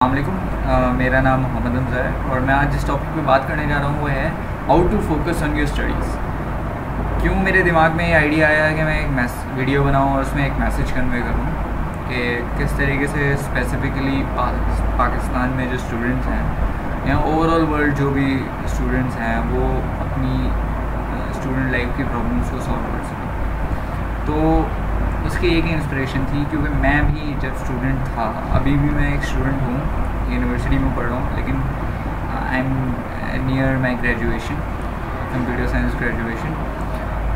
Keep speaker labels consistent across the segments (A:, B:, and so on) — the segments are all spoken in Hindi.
A: अस्सलामुअलैकुम, मेरा नाम मोहम्मद हमज़ा है और मैं आज जिस टॉपिक पे बात करने जा रहा हूँ वो है how to focus on your studies. क्यों मेरे दिमाग में ये आइडिया आया कि मैं एक वीडियो बनाऊँ और उसमें एक मैसेज कन्वे करूँ कि किस तरीके से स्पेसिफ़िकली पाकिस्तान में जो स्टूडेंट्स हैं या ओवरऑल वर्ल्ड जो भी स्टूडेंट्स हैं वो अपनी स्टूडेंट लाइफ की प्रॉब्लम्स को सॉल्व कर सकें। तो उसकी एक इंस्पिरेशन थी क्योंकि मैं भी जब स्टूडेंट था, अभी भी मैं एक स्टूडेंट हूँ, यूनिवर्सिटी में पढ़ रहा हूँ, लेकिन I am near my graduation, computer science graduation.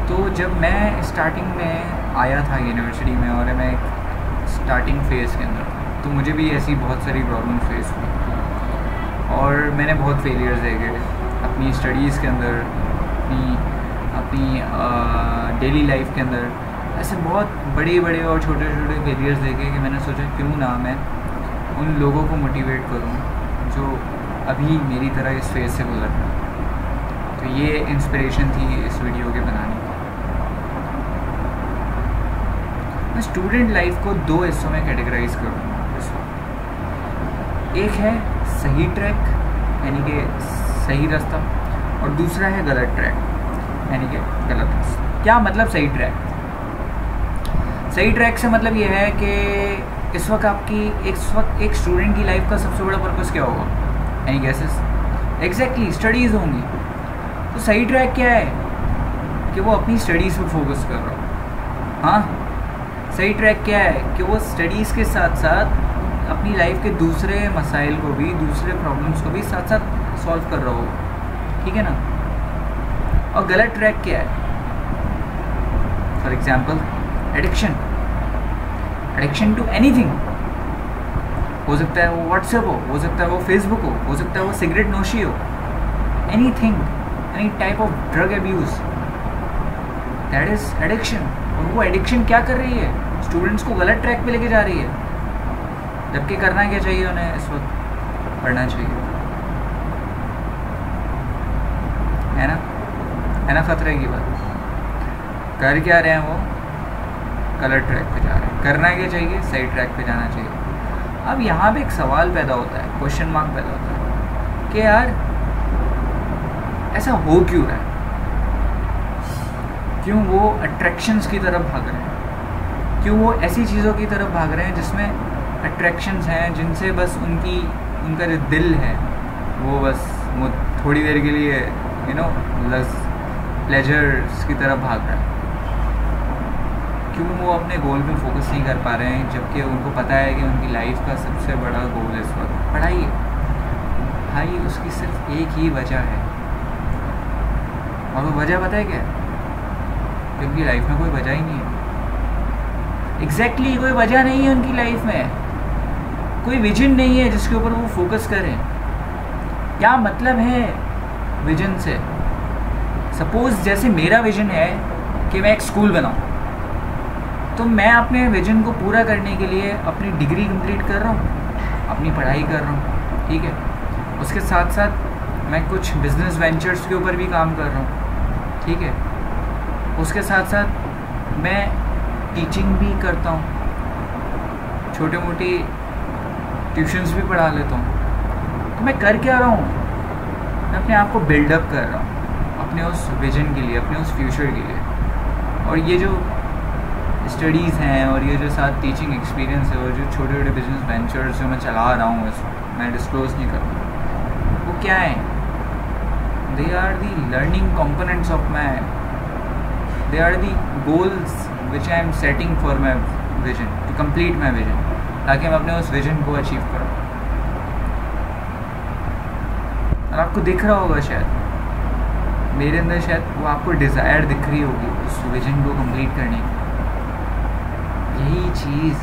A: तो जब मैं स्टार्टिंग में आया था यूनिवर्सिटी में और मैं स्टार्टिंग फेज़ के अंदर था, तो मुझे भी ऐसी बहुत सारी प्रॉब्लम फेस हुई और मैंने बहुत फेलियर्स देखे अपनी स्टडीज़ के अंदर, अपनी डेली लाइफ के अंदर। ऐसे बहुत बड़े बड़े और छोटे छोटे फेलियर्स देखे कि मैंने सोचा क्यों ना मैं उन लोगों को मोटिवेट करूं जो अभी मेरी तरह इस फेज़ से गुजर रहे हैं। तो ये इंस्पिरेशन थी इस वीडियो के बनाने की। मैं स्टूडेंट लाइफ को दो हिस्सों में कैटेगराइज करूँगा इस वक्त। एक है सही ट्रैक यानी कि सही रास्ता, और दूसरा है गलत ट्रैक यानी कि गलत रास्ता। क्या मतलब सही ट्रैक? सही ट्रैक से मतलब ये है कि इस वक्त एक स्टूडेंट की लाइफ का सबसे बड़ा पर्पस क्या होगा? Any guesses? एग्जैक्टली स्टडीज़ होंगी। तो सही ट्रैक क्या है कि वो अपनी स्टडीज़ पर फोकस कर रहा हो। हाँ, सही ट्रैक क्या है कि वो स्टडीज़ के साथ साथ अपनी लाइफ के दूसरे मसाइल को भी, दूसरे प्रॉब्लम्स को भी साथ साथ सॉल्व कर रहा हो। ठीक है ना? और गलत ट्रैक क्या है? For example addiction to anything. हो सकता है वो व्हाट्सएप हो सकता है वो फेसबुक हो सकता है वो सिगरेट नोशी हो, anything, any type of drug abuse, that is addiction. और वो एडिक्शन क्या कर रही है? स्टूडेंट्स को गलत ट्रैक पे लेके जा रही है। जबकि करना क्या चाहिए उन्हें? इस वक्त पढ़ना चाहिए, है ना खतरे की बात। कर क्या रहे हैं वो? गलत ट्रैक पे जा रहे हैं। करना क्या चाहिए? सही ट्रैक पे जाना चाहिए। अब यहाँ पे एक सवाल पैदा होता है, क्वेश्चन मार्क पैदा होता है कि यार ऐसा हो क्यों रहा है? क्यों वो अट्रैक्शंस की तरफ भाग रहे हैं? क्यों वो ऐसी चीज़ों की तरफ भाग रहे हैं जिसमें अट्रैक्शंस हैं, जिनसे बस उनका जो दिल है वो बस थोड़ी देर के लिए प्लेजर्स की तरफ भाग रहा है? क्यों वो अपने गोल पे फोकस नहीं कर पा रहे हैं, जबकि उनको पता है कि उनकी लाइफ का सबसे बड़ा गोल इस वक्त पढ़ाई है। भाई, उसकी सिर्फ एक ही वजह है, और वो वजह पता है क्या? कि उनकी लाइफ में कोई वजह ही नहीं है। एग्जैक्टली कोई वजह नहीं है उनकी लाइफ में, कोई विजन नहीं है जिसके ऊपर वो फोकस करें। क्या मतलब है विजन से? सपोज जैसे मेरा विजन है कि मैं एक स्कूल बनाऊँ, तो मैं अपने विजन को पूरा करने के लिए अपनी डिग्री कंप्लीट कर रहा हूँ, अपनी पढ़ाई कर रहा हूँ, ठीक है। उसके साथ साथ मैं कुछ बिजनेस वेंचर्स के ऊपर भी काम कर रहा हूँ, ठीक है। उसके साथ साथ मैं टीचिंग भी करता हूँ, छोटे मोटी ट्यूशन्स भी पढ़ा लेता हूँ। तो मैं कर क्या रहा हूँ? मैं अपने आप को बिल्डअप कर रहा हूँ अपने उस विजन के लिए, अपने उस फ्यूचर के लिए। और ये जो स्टडीज़ हैं और ये जो साथ टीचिंग एक्सपीरियंस है और जो छोटे छोटे बिजनेस वेंचर्स जो मैं चला रहा हूँ, इस मैं डिस्क्लोज नहीं कर रहा, वो क्या है? They are the learning components of my, they are the goals which I am setting for my vision, to complete my vision, ताकि मैं अपने उस विजन को अचीव करूँ। और आपको दिख रहा होगा शायद, मेरे अंदर शायद वो आपको डिज़ायर दिख रही होगी उस विजन को कंप्लीट करने की। यही चीज़,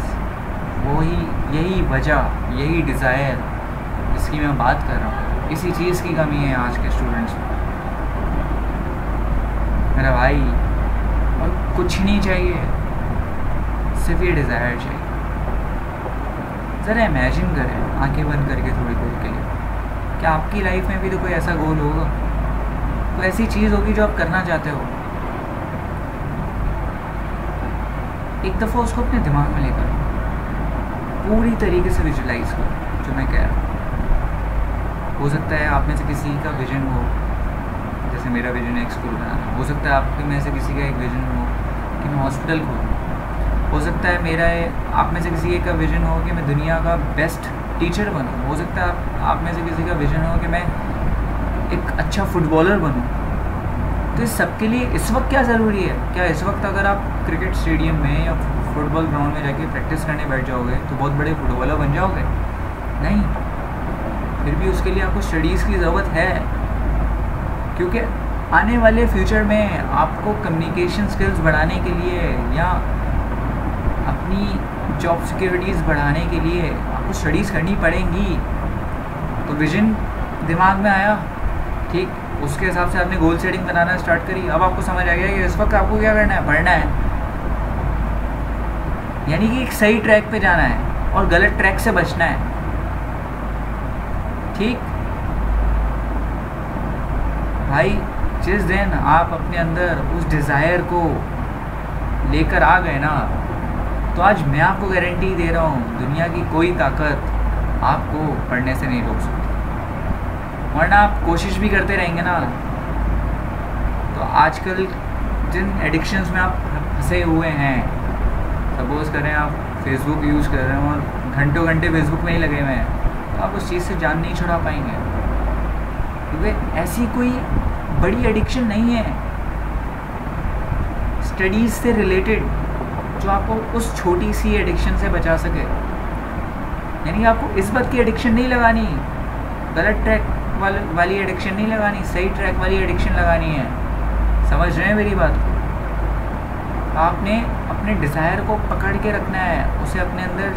A: यही वजह, यही डिज़ायर जिसकी मैं बात कर रहा हूँ, इसी चीज़ की कमी है आज के स्टूडेंट्स में मेरा भाई। और कुछ नहीं चाहिए, सिर्फ ये डिज़ायर चाहिए। ज़रा इमेजिन करें आंखें बंद करके थोड़ी देर के लिए, क्या आपकी लाइफ में भी तो कोई ऐसा गोल होगा, कोई ऐसी चीज़ होगी जो आप करना चाहते हो? एक दफ़ा उसको अपने दिमाग में लेकर पूरी तरीके से विजुलाइज करो जो जो मैं कह रहा हूँ। हो सकता है आप में से किसी का विजन हो, जैसे मेरा विजन है एक स्कूल बनाना। हो सकता है आप में से किसी का एक विजन हो कि मैं हॉस्पिटल खोलूँ। हो सकता है आप में से किसी का विजन हो कि मैं दुनिया का बेस्ट टीचर बनूँ। हो सकता है आप में से किसी का विजन हो कि मैं एक अच्छा फुटबॉलर बनूँ। तो इस सब के लिए इस वक्त क्या ज़रूरी है? क्या इस वक्त अगर आप क्रिकेट स्टेडियम में या फुटबॉल ग्राउंड में जाके प्रैक्टिस करने बैठ जाओगे तो बहुत बड़े फुटबॉलर बन जाओगे? नहीं। फिर भी उसके लिए आपको स्टडीज़ की ज़रूरत है, क्योंकि आने वाले फ्यूचर में आपको कम्युनिकेशन स्किल्स बढ़ाने के लिए या अपनी जॉब सिक्योरिटीज़ बढ़ाने के लिए आपको स्टडीज़ करनी पड़ेंगी। तो विजन दिमाग में आया, ठीक, उसके हिसाब से आपने गोल सेटिंग बनाना स्टार्ट करी। अब आपको समझ आ गया कि इस वक्त आपको क्या करना है, पढ़ना है, यानी कि एक सही ट्रैक पे जाना है और गलत ट्रैक से बचना है। ठीक भाई, जिस दिन आप अपने अंदर उस डिज़ायर को लेकर आ गए ना, तो आज मैं आपको गारंटी दे रहा हूँ दुनिया की कोई ताकत आपको पढ़ने से नहीं रोक सकती। वरना आप कोशिश भी करते रहेंगे ना, तो आजकल जिन एडिक्शंस में आप फंसे हुए हैं, सपोज़ करें आप फेसबुक यूज़ कर रहे हैं और घंटों घंटे फेसबुक में ही लगे हुए हैं, तो आप उस चीज़ से जान नहीं छुड़ा पाएंगे, क्योंकि ऐसी कोई बड़ी एडिक्शन नहीं है स्टडीज़ से रिलेटेड जो आपको उस छोटी सी एडिक्शन से बचा सके। यानी आपको इस बात की एडिक्शन नहीं लगानी, गलत ट्रैक वाली एडिक्शन नहीं लगानी, सही ट्रैक वाली एडिक्शन लगानी है। समझ रहे हैं मेरी बात को? आपने अपने डिज़ायर को पकड़ के रखना है, उसे अपने अंदर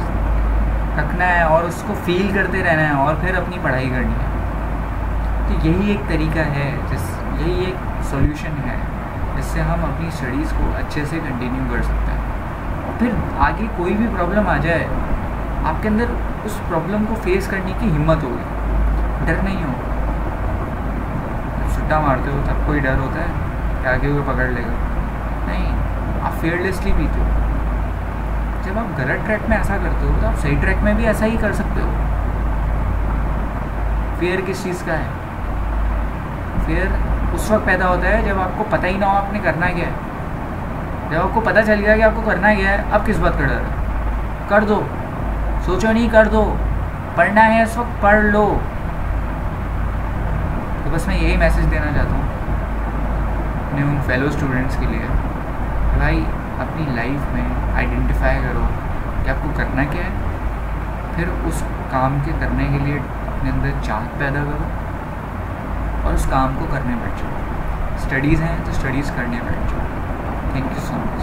A: रखना है और उसको फील करते रहना है और फिर अपनी पढ़ाई करनी है। तो यही एक तरीका है, यही एक सॉल्यूशन है जिससे हम अपनी स्टडीज़ को अच्छे से कंटिन्यू कर सकते हैं। और फिर आगे कोई भी प्रॉब्लम आ जाए, आपके अंदर उस प्रॉब्लम को फेस करने की हिम्मत होगी, डर नहीं हो। छुट्टा मारते हो तब कोई डर होता है कि आगे कोई पकड़ लेगा? नहीं, आप फेयरलेसली बीते हो। जब आप गलत ट्रैक में ऐसा करते हो तो आप सही ट्रैक में भी ऐसा ही कर सकते हो। फेयर किस चीज़ का है? फेयर उस वक्त पैदा होता है जब आपको पता ही ना हो आपने करना क्या है। जब आपको पता चल गया कि आपको करना क्या है, अब किस बात का डर है? कर दो, सोचो नहीं, कर दो। पढ़ना है इस वक्त, पढ़ लो। तो बस मैं यही मैसेज देना चाहता हूँ अपने उन फेलो स्टूडेंट्स के लिए, भाई अपनी लाइफ में आइडेंटिफाई करो कि आपको करना क्या है, फिर उस काम के करने के लिए अपने अंदर चाहत पैदा करो और उस काम को करने बैठ जाओ। स्टडीज़ हैं तो स्टडीज़ करने बैठ जाओ। Thank you so much.